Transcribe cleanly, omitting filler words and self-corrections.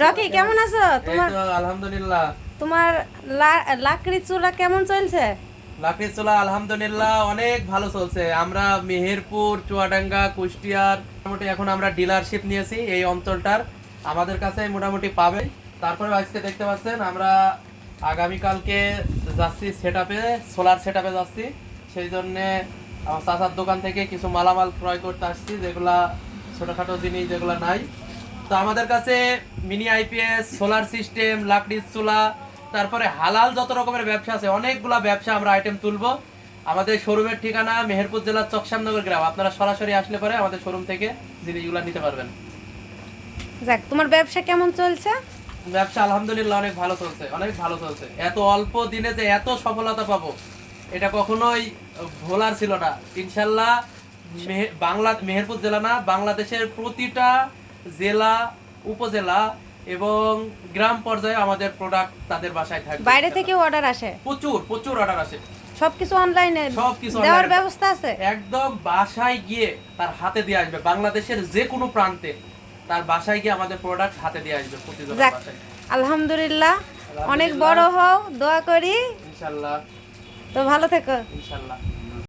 Rocky কেমন আছো? এই তো আলহামদুলিল্লাহ। তোমার লাকড়ি চুলা কেমন চলছে? লাকড়ি চুলা আলহামদুলিল্লাহ অনেক ভালো চলছে। আমরা মেহেরপুর, চুয়াডাঙ্গা, কুষ্টিয়ার মোটামুটি এখন আমরা ডিলারশিপ নিয়েছি এই অঞ্চলটার। আমাদের কাছে মোটামুটি পাবে। তারপরে আজকে দেখতে পাচ্ছেন আমরা আগামীকালকে যাচ্ছি সেটআপে, সোলার সেটআপে যাচ্ছি। সেই জন্যে আমার চাচার দোকান থেকে কিছু মালামাল ক্রয় করতে আসছি, যেগুলা ছোটখাটো জিনিস যেগুলো নাই। তো আমাদের কাছে মিনি আইপিএস, সোলার সিস্টেম, লাকড়ির চুলা, তারপরে হালাল যত রকমের ব্যবসা আছে, অনেকগুলা ব্যবসা আমরা আইটেম তুলবো। আমাদের শোরুমের ঠিকানা মেহেরপুর জেলার চকশামনগর গ্রাম। আপনারা সরাসরি আসলে পরে আমাদের শোরুম থেকে জিনিসগুলো নিতে পারবেন। যাক, তোমার ব্যবসা কেমন চলছে? ব্যবসা আলহামদুলিল্লাহ অনেক ভালো চলছে, অনেক ভালো চলছে। এত অল্প দিনে যে এত সফলতা পাবো এটা কখনোই ভোলার ছিল না। ইনশাল্লাহ মেহেরপুর জেলা না, বাংলাদেশের প্রতিটা জেলা, উপজেলা এবং গ্রাম পর্যায়ে আমাদের প্রোডাক্ট তাদের বাসায় থাকবে। বাইরে থেকে অর্ডার আসে? প্রচুর প্রচুর অর্ডার আসে। সবকিছু অনলাইনে সবকিছু দেওয়ার online। ব্যবস্থা আছে? একদম বাসায় গিয়ে তার হাতে দিয়ে আসবে। বাংলাদেশের যে কোনো প্রান্তে তার বাসায় গিয়ে আমাদের প্রোডাক্ট হাতে দিয়ে আসবে প্রতিজনের যাক, বাসায়। আলহামদুলিল্লাহ, অনেক বড় হও, দোয়া করি। ইনশাআল্লাহ। তো ভালো থেকো। ইনশাআল্লাহ।